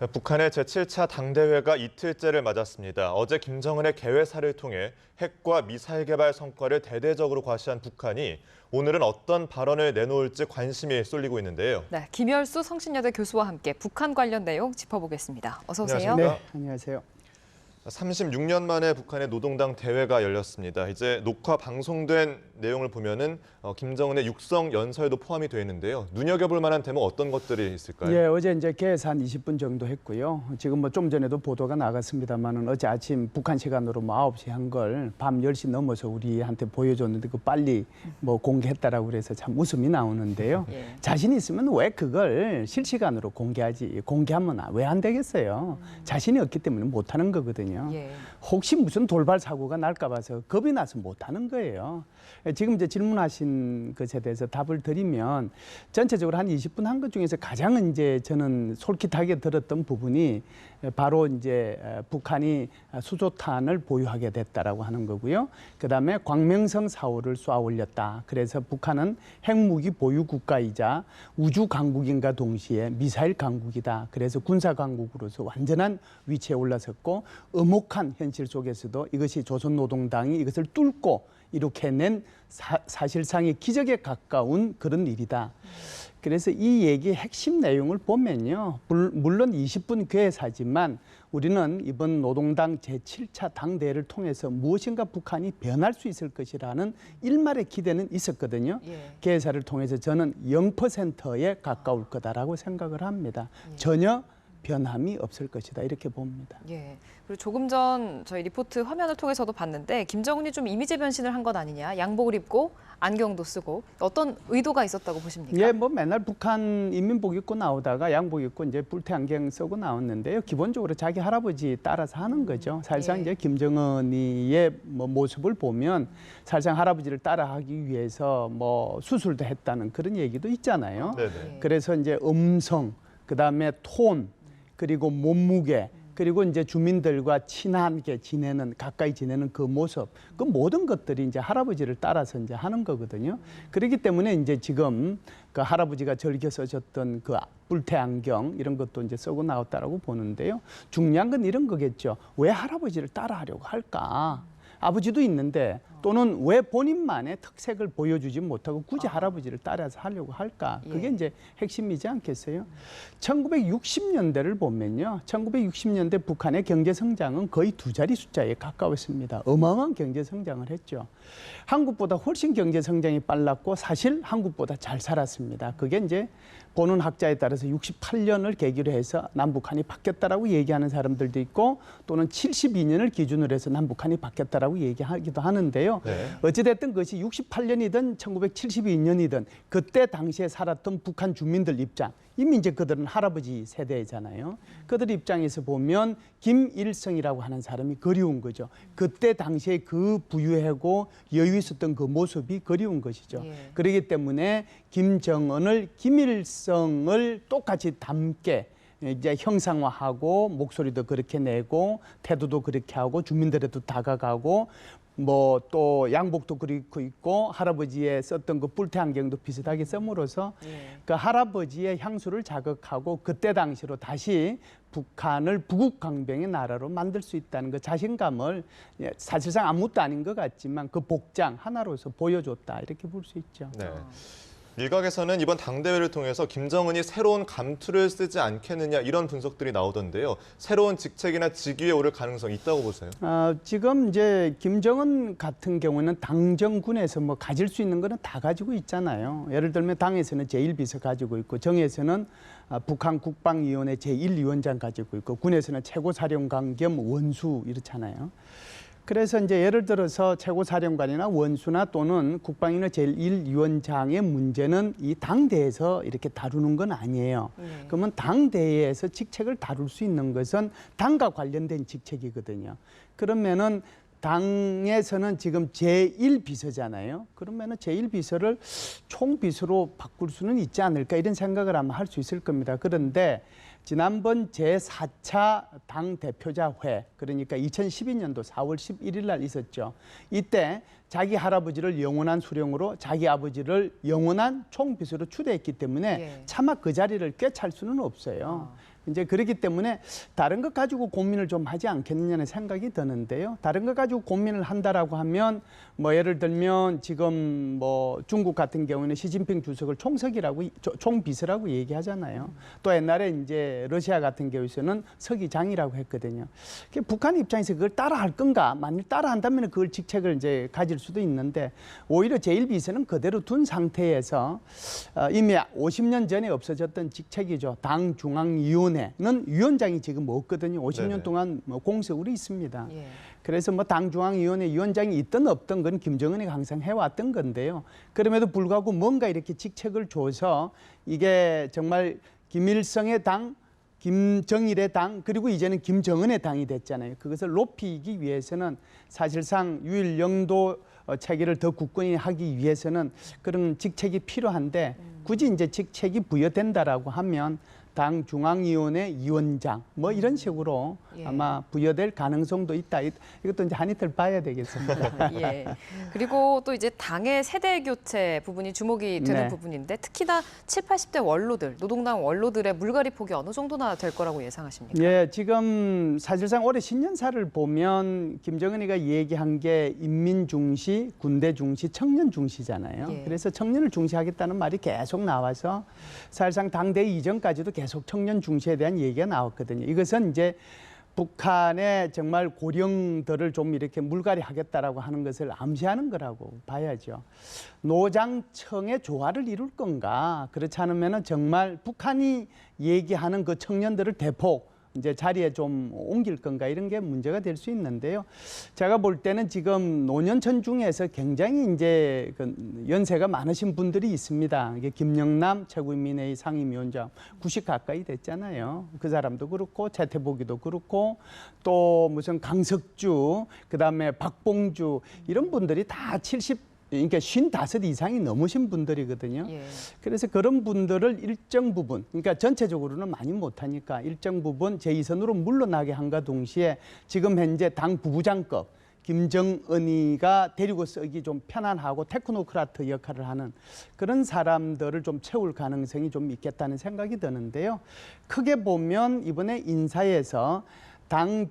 북한의 제7차 당대회가 이틀째를 맞았습니다. 어제 김정은의 개회사를 통해 핵과 미사일 개발 성과를 대대적으로 과시한 북한이 오늘은 어떤 발언을 내놓을지 관심이 쏠리고 있는데요. 네, 김열수 성신여대 교수와 함께 북한 관련 내용 짚어보겠습니다. 어서 오세요. 안녕하십니까? 네, 안녕하세요. 36년 만에 북한의 노동당 대회가 열렸습니다. 이제 녹화 방송된 내용을 보면은 김정은의 육성 연설도 포함이 되어 있는데요. 눈여겨볼 만한 대목 어떤 것들이 있을까요? 예, 어제 이제 개회사 한 20분 정도 했고요. 지금 뭐 좀 전에도 보도가 나갔습니다만은 어제 아침 북한 시간으로 뭐 9시 한 걸 밤 10시 넘어서 우리한테 보여줬는데 그 빨리 뭐 공개했다라고 그래서 참 웃음이 나오는데요. 예. 자신 있으면 왜 그걸 실시간으로 공개하지? 공개하면 왜 안 되겠어요? 자신이 없기 때문에 못 하는 거거든요. 예. 혹시 무슨 돌발 사고가 날까 봐서 겁이 나서 못 하는 거예요. 지금 이제 질문하신 것에 대해서 답을 드리면 전체적으로 한 20분 한 것 중에서 가장 이제 저는 솔깃하게 들었던 부분이 바로 이제 북한이 수소탄을 보유하게 됐다라고 하는 거고요. 그다음에 광명성 4호를 쏘아 올렸다. 그래서 북한은 핵무기 보유 국가이자 우주 강국인과 동시에 미사일 강국이다. 그래서 군사 강국으로서 완전한 위치에 올라섰고 엄혹한 현실 속에서도 이것이 조선노동당이 이것을 뚫고 이렇게 낸 사실상의 기적에 가까운 그런 일이다. 그래서 이 얘기의 핵심 내용을 보면요. 물론 20분 개회사지만 우리는 이번 노동당 제7차 당대회를 통해서 무엇인가 북한이 변할 수 있을 것이라는 일말의 기대는 있었거든요. 예. 개회사를 통해서 저는 0%에 가까울 거다라고 생각을 합니다. 예. 전혀 변함이 없을 것이다 이렇게 봅니다. 예. 그리고 조금 전 저희 리포트 화면을 통해서도 봤는데 김정은이 좀 이미지 변신을 한 것 아니냐. 양복을 입고 안경도 쓰고 어떤 의도가 있었다고 보십니까? 예, 뭐 맨날 북한 인민복 입고 나오다가 양복 입고 이제 뿔테 안경 쓰고 나왔는데요. 기본적으로 자기 할아버지 따라서 하는 거죠. 사실상 예. 이제 김정은이의 뭐 모습을 보면 사실상 할아버지를 따라하기 위해서 뭐 수술도 했다는 그런 얘기도 있잖아요. 네네. 그래서 이제 음성, 그다음에 톤, 그리고 몸무게, 그리고 이제 주민들과 친하게 지내는, 가까이 지내는 그 모습, 그 모든 것들이 이제 할아버지를 따라서 이제 하는 거거든요. 그렇기 때문에 이제 지금 그 할아버지가 즐겨 쓰셨던 그 뿔테 안경 이런 것도 이제 쓰고 나왔다라고 보는데요. 중요한 건 이런 거겠죠. 왜 할아버지를 따라하려고 할까? 아버지도 있는데 또는 왜 본인만의 특색을 보여주지 못하고 굳이 할아버지를 따라서 하려고 할까? 그게 예. 이제 핵심이지 않겠어요? 1960년대를 보면요. 1960년대 북한의 경제 성장은 거의 두 자리 숫자에 가까웠습니다. 어마어마한 경제 성장을 했죠. 한국보다 훨씬 경제 성장이 빨랐고 사실 한국보다 잘 살았습니다. 그게 이제 보는 학자에 따라서 68년을 계기로 해서 남북한이 바뀌었다라고 얘기하는 사람들도 있고 또는 72년을 기준으로 해서 남북한이 바뀌었다라고 얘기하기도 하는데요. 네. 어찌됐든 그것이 68년이든 1972년이든 그때 당시에 살았던 북한 주민들 입장, 이미 이제 그들은 할아버지 세대잖아요. 그들 입장에서 보면 김일성이라고 하는 사람이 그리운 거죠. 그때 당시에 그 부유하고 여유 있었던 그 모습이 그리운 것이죠. 예. 그렇기 때문에 김정은을, 김일성을 똑같이 닮게 이제 형상화하고 목소리도 그렇게 내고 태도도 그렇게 하고 주민들에도 다가가고 뭐 또 양복도 그렇고 있고 할아버지의 썼던 그 뿔테 안경도 비슷하게 씀으로써 예. 그 할아버지의 향수를 자극하고 그때 당시로 다시 북한을 부국강병의 나라로 만들 수 있다는 그 자신감을 사실상 아무것도 아닌 것 같지만 그 복장 하나로서 보여줬다 이렇게 볼 수 있죠. 네. 일각에서는 이번 당대회를 통해서 김정은이 새로운 감투를 쓰지 않겠느냐 이런 분석들이 나오던데요. 새로운 직책이나 직위에 오를 가능성이 있다고 보세요? 지금 이제 김정은 같은 경우는 당정군에서 뭐 가질 수 있는 거는 다 가지고 있잖아요. 예를 들면 당에서는 제1비서 가지고 있고 정에서는 북한 국방위원회 제1위원장 가지고 있고 군에서는 최고사령관 겸 원수 이렇잖아요. 그래서 이제 예를 들어서 최고사령관이나 원수나 또는 국방위원회 제1위원장의 문제는 이 당대에서 이렇게 다루는 건 아니에요. 그러면 당대에서 직책을 다룰 수 있는 것은 당과 관련된 직책이거든요. 그러면은 당에서는 지금 제1비서잖아요. 그러면은 제1비서를 총비서로 바꿀 수는 있지 않을까 이런 생각을 아마 할 수 있을 겁니다. 그런데 지난번 제4차 당대표자회, 그러니까 2012년도 4월 11일 날 있었죠. 이때 자기 할아버지를 영원한 수령으로 자기 아버지를 영원한 총비서로 추대했기 때문에 예. 차마 그 자리를 꿰찰 수는 없어요. 이제 그렇기 때문에 다른 것 가지고 고민을 좀 하지 않겠느냐는 생각이 드는데요. 다른 것 가지고 고민을 한다라고 하면 뭐 예를 들면 지금 뭐 중국 같은 경우는 시진핑 주석을 총비서라고 얘기하잖아요. 또 옛날에 이제 러시아 같은 경우에는 서기장이라고 했거든요. 북한 입장에서 그걸 따라할 건가? 만일 따라한다면 그걸 직책을 이제 가질 수도 있는데 오히려 제1비서는 그대로 둔 상태에서 이미 50년 전에 없어졌던 직책이죠. 당 중앙위원회는 위원장이 지금 없거든요. 50년 네네. 동안 뭐 공석으로 있습니다. 예. 그래서 뭐 당중앙위원회 위원장이 있든 없든 건 김정은이 항상 해왔던 건데요. 그럼에도 불구하고 뭔가 이렇게 직책을 줘서 이게 정말 김일성의 당, 김정일의 당, 그리고 이제는 김정은의 당이 됐잖아요. 그것을 높이기 위해서는 사실상 유일영도 체계를 더 굳건히 하기 위해서는 그런 직책이 필요한데 굳이 이제 직책이 부여된다라고 하면 당 중앙위원회 위원장 뭐 이런 식으로 예. 아마 부여될 가능성도 있다. 이것도 이제 한 이틀 봐야 되겠습니다. 예. 그리고 또 이제 당의 세대 교체 부분이 주목이 되는 네. 부분인데 특히나 7, 80대 원로들, 노동당 원로들의 물갈이 폭이 어느 정도나 될 거라고 예상하십니까? 예, 지금 사실상 올해 신년사를 보면 김정은이가 얘기한 게 인민 중시, 군대 중시, 청년 중시잖아요. 예. 그래서 청년을 중시하겠다는 말이 계속 나와서 사실상 당대 이전까지도 계속 청년 중시에 대한 얘기가 나왔거든요. 이것은 이제 북한의 정말 고령들을 좀 이렇게 물갈이 하겠다라고 하는 것을 암시하는 거라고 봐야죠. 노장청의 조화를 이룰 건가? 그렇지 않으면 정말 북한이 얘기하는 그 청년들을 대폭 이제 자리에 좀 옮길 건가 이런 게 문제가 될 수 있는데요. 제가 볼 때는 지금 노년층 중에서 굉장히 이제 그 연세가 많으신 분들이 있습니다. 이게 김영남 최고인민회의 상임위원장 90 가까이 됐잖아요. 그 사람도 그렇고 최태복이도 그렇고 또 무슨 강석주 그다음에 박봉주 이런 분들이 다 70 그러니까 55 이상이 넘으신 분들이거든요. 예. 그래서 그런 분들을 일정 부분, 그러니까 전체적으로는 많이 못하니까 일정 부분 제2선으로 물러나게 한과 동시에 지금 현재 당 부부장급 김정은이가 데리고 쓰기 좀 편안하고 테크노크라트 역할을 하는 그런 사람들을 좀 채울 가능성이 좀 있겠다는 생각이 드는데요. 크게 보면 이번에 인사에서 당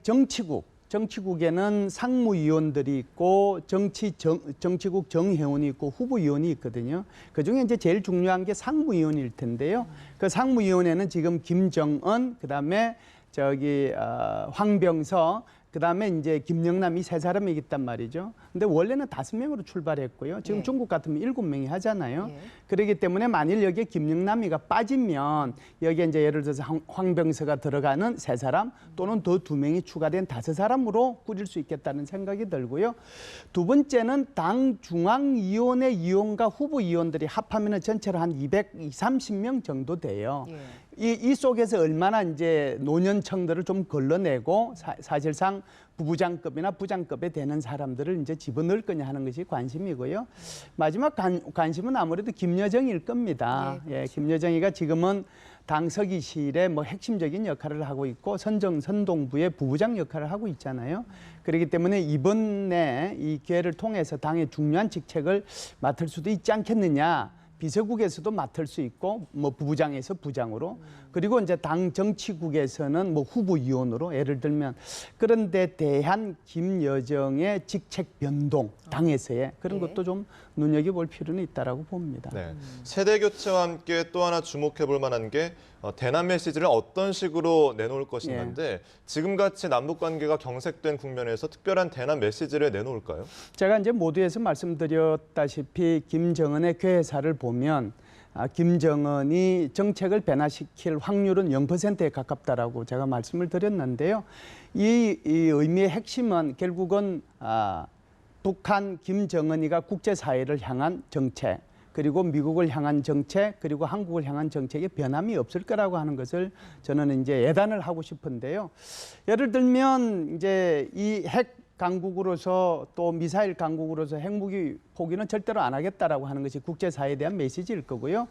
정치국에는 상무위원들이 있고 정치국 정회원이 있고 후보위원이 있거든요. 그중에 이제 제일 중요한 게 상무위원일 텐데요. 그 상무위원회는 지금 김정은, 그다음에 황병서, 그다음에 이제 김영남 이 세 사람이 있단 말이죠. 근데 원래는 5명으로 출발했고요. 지금 예. 중국 같으면 7명이 하잖아요. 예. 그렇기 때문에 만일 여기에 김영남이가 빠지면 여기에 이제 예를 들어서 황병서가 들어가는 3사람 또는 더 2명이 추가된 5사람으로 꾸릴 수 있겠다는 생각이 들고요. 두 번째는 당 중앙위원회 위원과 후보위원들이 합하면 전체로 한 230명 정도 돼요. 예. 이 속에서 얼마나 이제 노년층들을 좀 걸러내고 사실상 부부장급이나 부장급에 되는 사람들을 이제 집어넣을 거냐 하는 것이 관심이고요. 마지막 관심은 아무래도 김여정일 겁니다. 예, 예, 김여정이가 지금은 당 서기실에 뭐 핵심적인 역할을 하고 있고 선동부의 부부장 역할을 하고 있잖아요. 그렇기 때문에 이번에 이 기회를 통해서 당의 중요한 직책을 맡을 수도 있지 않겠느냐. 비서국에서도 맡을 수 있고 뭐 부부장에서 부장으로 그리고 이제 당 정치국에서는 뭐 후보위원으로 예를 들면 그런 데 대한 김여정의 직책 변동 당에서의 그런 예. 것도 좀 눈여겨볼 필요는 있다라고 봅니다. 네. 세대 교체와 함께 또 하나 주목해 볼 만한 게 대남 메시지를 어떤 식으로 내놓을 것인가인데 지금같이 남북 관계가 경색된 국면에서 특별한 대남 메시지를 내놓을까요? 제가 이제 모두에서 말씀드렸다시피 김정은의 괴사를 보면 김정은이 정책을 변화시킬 확률은 0%에 가깝다라고 제가 말씀을 드렸는데요. 이 의미의 핵심은 결국은 북한 김정은이가 국제사회를 향한 정책, 그리고 미국을 향한 정책, 그리고 한국을 향한 정책에 변함이 없을 거라고 하는 것을 저는 이제 예단을 하고 싶은데요. 예를 들면 이제 이 핵 강국으로서 또 미사일 강국으로서 핵무기 포기는 절대로 안 하겠다라고 하는 것이 국제사회에 대한 메시지일 거고요.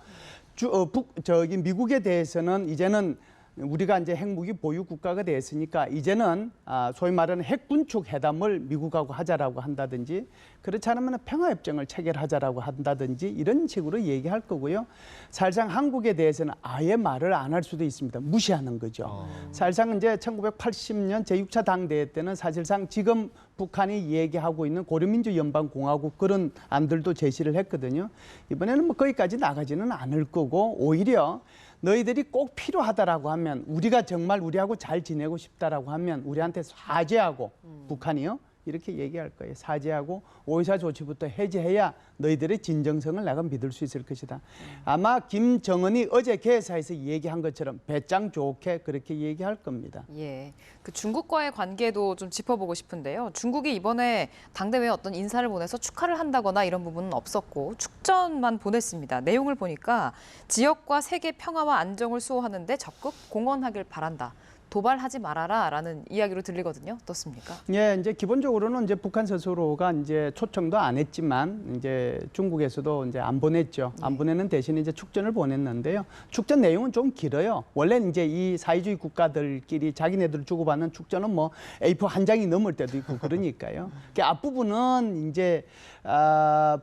미국에 대해서는 이제는 우리가 이제 핵무기 보유 국가가 됐으니까 이제는 소위 말하는 핵군축 회담을 미국하고 하자라고 한다든지 그렇지 않으면 평화협정을 체결하자라고 한다든지 이런 식으로 얘기할 거고요. 사실상 한국에 대해서는 아예 말을 안 할 수도 있습니다. 무시하는 거죠. 사실상 이제 1980년 제6차 당대회 때는 사실상 지금 북한이 얘기하고 있는 고려민주연방공화국 그런 안들도 제시를 했거든요. 이번에는 뭐 거기까지 나가지는 않을 거고 오히려 너희들이 꼭 필요하다라고 하면 우리가 정말 우리하고 잘 지내고 싶다라고 하면 우리한테 사죄하고 북한이요 이렇게 얘기할 거예요. 사죄하고 오이사 조치부터 해제해야 너희들의 진정성을 내가 믿을 수 있을 것이다. 아마 김정은이 어제 개사에서 얘기한 것처럼 배짱 좋게 그렇게 얘기할 겁니다. 예, 그 중국과의 관계도 좀 짚어보고 싶은데요. 중국이 이번에 당대회에 어떤 인사를 보내서 축하를 한다거나 이런 부분은 없었고 축전만 보냈습니다. 내용을 보니까 지역과 세계 평화와 안정을 수호하는데 적극 공헌하길 바란다. 도발하지 말아라라는 이야기로 들리거든요. 어떻습니까? 예, 이제 기본적으로는 이제 북한 스스로가 이제 초청도 안 했지만 이제 중국에서도 이제 안 보냈죠. 안 보내는 대신에 이제 축전을 보냈는데요. 축전 내용은 좀 길어요. 원래 이제 이 사회주의 국가들끼리 자기네들 주고받는 축전은 뭐 A4 한 장이 넘을 때도 있고 그러니까요. 그 앞부분은 이제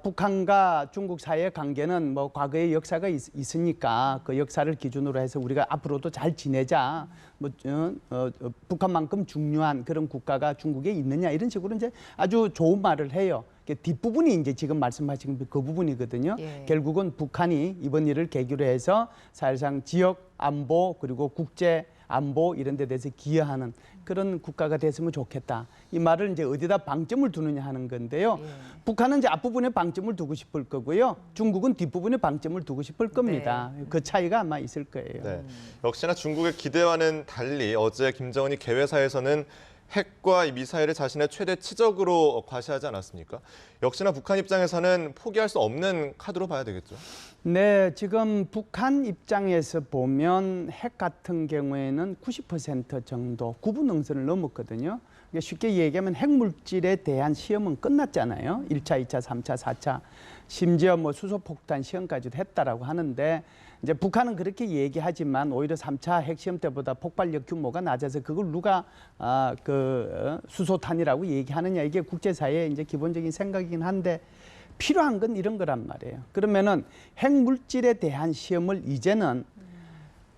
북한과 중국 사이의 관계는 뭐 과거의 역사가 있으니까 그 역사를 기준으로 해서 우리가 앞으로도 잘 지내자. 뭐 북한만큼 중요한 그런 국가가 중국에 있느냐 이런 식으로 이제 아주 좋은 말을 해요. 뒷부분이 이제 지금 말씀하신 그 부분이거든요. 예. 결국은 북한이 이번 일을 계기로 해서 사실상 지역 안보 그리고 국제 안보 이런 데 대해서 기여하는 그런 국가가 됐으면 좋겠다. 이 말을 이제 어디다 방점을 두느냐 하는 건데요. 예. 북한은 이제 앞부분에 방점을 두고 싶을 거고요. 중국은 뒷부분에 방점을 두고 싶을 겁니다. 그 차이가 아마 있을 거예요. 네. 역시나 중국의 기대와는 달리 어제 김정은이 개회사에서는 핵과 이 미사일을 자신의 최대 치적으로 과시하지 않았습니까? 역시나 북한 입장에서는 포기할 수 없는 카드로 봐야 되겠죠. 네, 지금 북한 입장에서 보면 핵 같은 경우에는 90% 정도 구분능선을 넘었거든요. 쉽게 얘기하면 핵물질에 대한 시험은 끝났잖아요. 1차, 2차, 3차, 4차. 심지어 뭐 수소폭탄 시험까지도 했다라고 하는데 이제 북한은 그렇게 얘기하지만 오히려 3차 핵시험 때보다 폭발력 규모가 낮아서 그걸 누가 수소탄이라고 얘기하느냐 이게 국제사회의 이제 기본적인 생각이긴 한데 필요한 건 이런 거란 말이에요. 그러면은 핵물질에 대한 시험을 이제는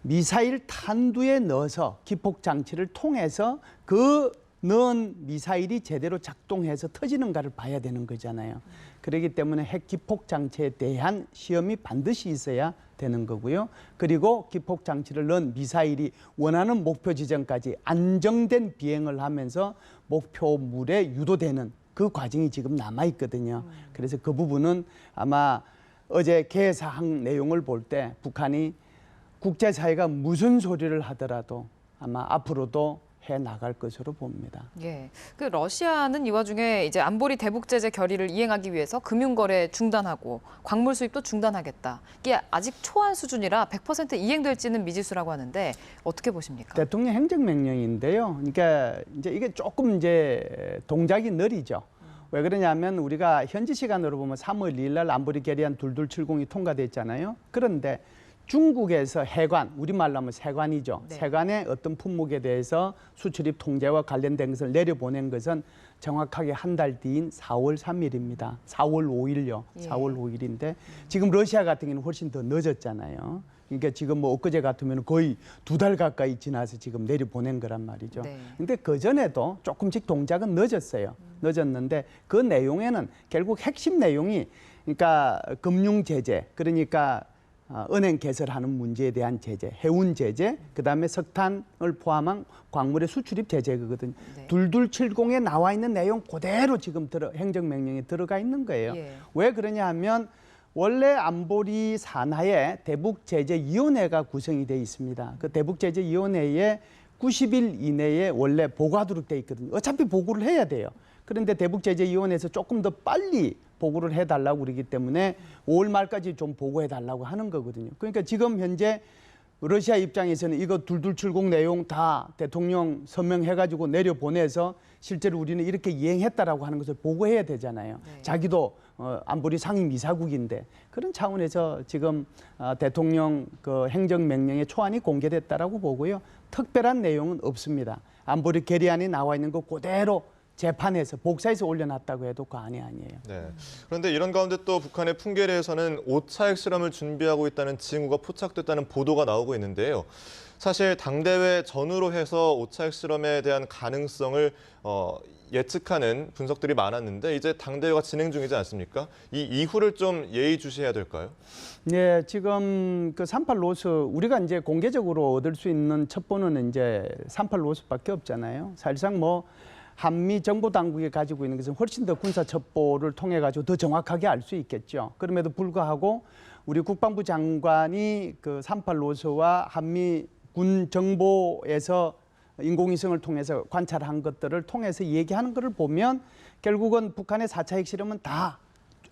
미사일 탄두에 넣어서 기폭 장치를 통해서 그 넣은 미사일이 제대로 작동해서 터지는가를 봐야 되는 거잖아요. 그렇기 때문에 핵 기폭 장치에 대한 시험이 반드시 있어야 되는 거고요. 그리고 기폭 장치를 넣은 미사일이 원하는 목표 지점까지 안정된 비행을 하면서 목표물에 유도되는 그 과정이 지금 남아 있거든요. 그래서 그 부분은 아마 어제 개사한 내용을 볼 때 북한이 국제사회가 무슨 소리를 하더라도 아마 앞으로도 해 나갈 것으로 봅니다. 예. 그 러시아는 이 와중에 이제 안보리 대북 제재 결의를 이행하기 위해서 금융거래 중단하고 광물 수입도 중단하겠다. 이게 아직 초안 수준이라 100% 이행될지는 미지수라고 하는데 어떻게 보십니까? 대통령 행정명령인데요. 그러니까 이제 이게 조금 이제 동작이 느리죠. 왜 그러냐면 우리가 현지 시간으로 보면 3월 2일 날 안보리 결의안 2270이 통과됐잖아요. 그런데 중국에서 해관, 우리말로 하면 세관이죠. 네. 세관의 어떤 품목에 대해서 수출입 통제와 관련된 것을 내려보낸 것은 정확하게 한 달 뒤인 4월 3일입니다. 4월 5일요. 예. 4월 5일인데 지금 러시아 같은 경우는 훨씬 더 늦었잖아요. 그러니까 지금 뭐 엊그제 같으면 거의 2달 가까이 지나서 지금 내려보낸 거란 말이죠. 네. 근데 그전에도 조금씩 동작은 늦었어요. 늦었는데 그 내용에는 결국 핵심 내용이 그러니까 금융 제재, 그러니까 은행 개설하는 문제에 대한 제재, 해운 제재, 그다음에 석탄을 포함한 광물의 수출입 제재거든요. 네. 2270에 나와 있는 내용 그대로 지금 행정명령에 들어가 있는 거예요. 예. 왜 그러냐 하면 원래 안보리 산하에 대북제재위원회가 구성이 돼 있습니다. 그 대북제재위원회에 90일 이내에 원래 보고하도록 돼 있거든요. 어차피 보고를 해야 돼요. 그런데 대북제재위원회에서 조금 더 빨리 보고를 해달라고 그러기 때문에 5월 말까지 좀 보고해달라고 하는 거거든요. 그러니까 지금 현재 러시아 입장에서는 이거 2270 내용 다 대통령 서명해가지고 내려보내서 실제로 우리는 이렇게 이행했다라고 하는 것을 보고해야 되잖아요. 네. 자기도 안보리 상임이사국인데 그런 차원에서 지금 대통령 그 행정명령의 초안이 공개됐다라고 보고요. 특별한 내용은 없습니다. 안보리 결의안이 나와 있는 거 그대로 재판에서 복사해서 올려놨다고 해도 과언이 아니에요. 네. 그런데 이런 가운데 또 북한의 풍계리에서는 5차 핵실험을 준비하고 있다는 징후가 포착됐다는 보도가 나오고 있는데요. 사실 당대회 전후로 해서 5차 핵실험에 대한 가능성을 예측하는 분석들이 많았는데 이제 당대회가 진행 중이지 않습니까? 이 이후를 좀 예의주시해야 될까요? 네, 지금 그 38 로스 우리가 이제 공개적으로 얻을 수 있는 첩보는 이제 38 로스밖에 없잖아요. 사실상 뭐 한미 정보 당국이 가지고 있는 것은 훨씬 더 군사 첩보를 통해 가지고 더 정확하게 알 수 있겠죠. 그럼에도 불구하고 우리 국방부 장관이 그 38 로스와 한미 군 정보에서 인공위성을 통해서 관찰한 것들을 통해서 얘기하는 것을 보면 결국은 북한의 4차 핵실험은 다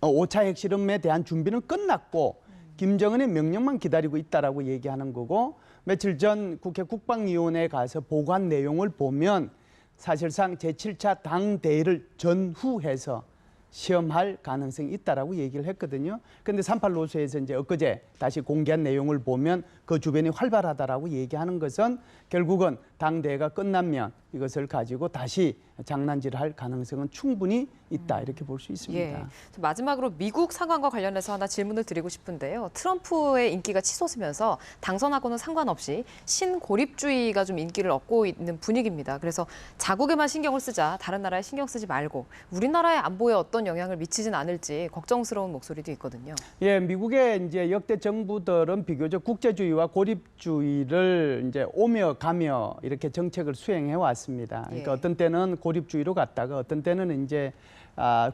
5차 핵실험에 대한 준비는 끝났고 김정은의 명령만 기다리고 있다라고 얘기하는 거고 며칠 전 국회 국방위원회에 가서 보고한 내용을 보면 사실상 제7차 당대회를 전후해서 시험할 가능성이 있다라고 얘기를 했거든요. 그런데 38 로스에서 이제 엊그제 다시 공개한 내용을 보면 그 주변이 활발하다라고 얘기하는 것은 결국은 당대회가 끝나면 이것을 가지고 다시 장난질을 할 가능성은 충분히 있다 이렇게 볼 수 있습니다. 예. 마지막으로 미국 상황과 관련해서 하나 질문을 드리고 싶은데요. 트럼프의 인기가 치솟으면서 당선하고는 상관없이 신고립주의가 좀 인기를 얻고 있는 분위기입니다. 그래서 자국에만 신경을 쓰자 다른 나라에 신경 쓰지 말고 우리나라의 안보에 어떤 영향을 미치진 않을지 걱정스러운 목소리도 있거든요. 예, 미국의 이제 역대 정부들은 비교적 국제주의와 고립주의를 이제 오며 가며 이렇게 정책을 수행해 왔습니다. 그러니까 예. 어떤 때는 고립주의로 갔다가 어떤 때는 이제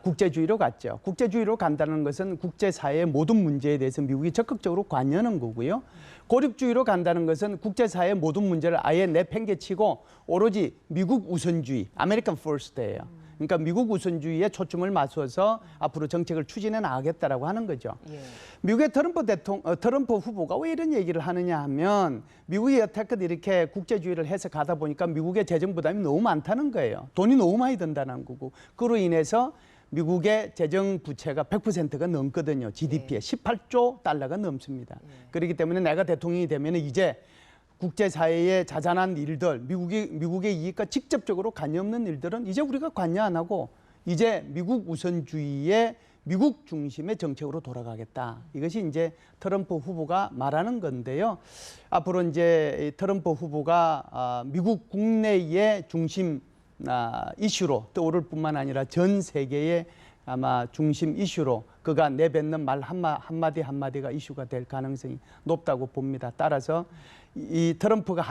국제주의로 갔죠. 국제주의로 간다는 것은 국제사회의 모든 문제에 대해서 미국이 적극적으로 관여하는 거고요. 고립주의로 간다는 것은 국제사회의 모든 문제를 아예 내팽개치고 오로지 미국 우선주의, 아메리칸 퍼스트예요. 그러니까 미국 우선주의에 초점을 맞춰서 앞으로 정책을 추진해 나가겠다라고 하는 거죠. 예. 미국의 트럼프 후보가 왜 이런 얘기를 하느냐 하면 미국이 여태껏 이렇게 국제주의를 해서 가다 보니까 미국의 재정 부담이 너무 많다는 거예요. 돈이 너무 많이 든다는 거고 그로 인해서 미국의 재정 부채가 100%가 넘거든요. GDP에 18조 달러가 넘습니다. 그렇기 때문에 내가 대통령이 되면 이제 국제사회의 자잘한 일들, 미국의 이익과 직접적으로 관여 없는 일들은 이제 우리가 관여 안 하고 이제 미국 우선주의의 미국 중심의 정책으로 돌아가겠다. 이것이 이제 트럼프 후보가 말하는 건데요. 앞으로 이제 트럼프 후보가 미국 국내의 중심 이슈로 떠오를 뿐만 아니라 전 세계의 아마 중심 이슈로 그가 내뱉는 말 한마디 한마디가 이슈가 될 가능성이 높다고 봅니다. 따라서 이 트럼프가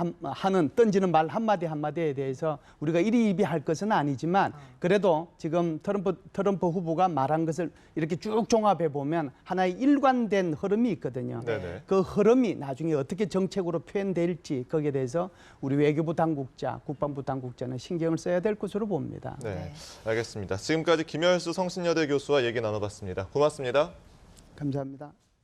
던지는 말 한마디 한마디에 대해서 우리가 이리이비 할 것은 아니지만 그래도 지금 트럼프 후보가 말한 것을 이렇게 쭉 종합해 보면 하나의 일관된 흐름이 있거든요. 네네. 그 흐름이 나중에 어떻게 정책으로 표현될지 거기에 대해서 우리 외교부 당국자, 국방부 당국자는 신경을 써야 될 것으로 봅니다. 네, 알겠습니다. 지금까지 김열수 성신여대 교수와 얘기 나눠봤습니다. 고맙습니다. 감사합니다.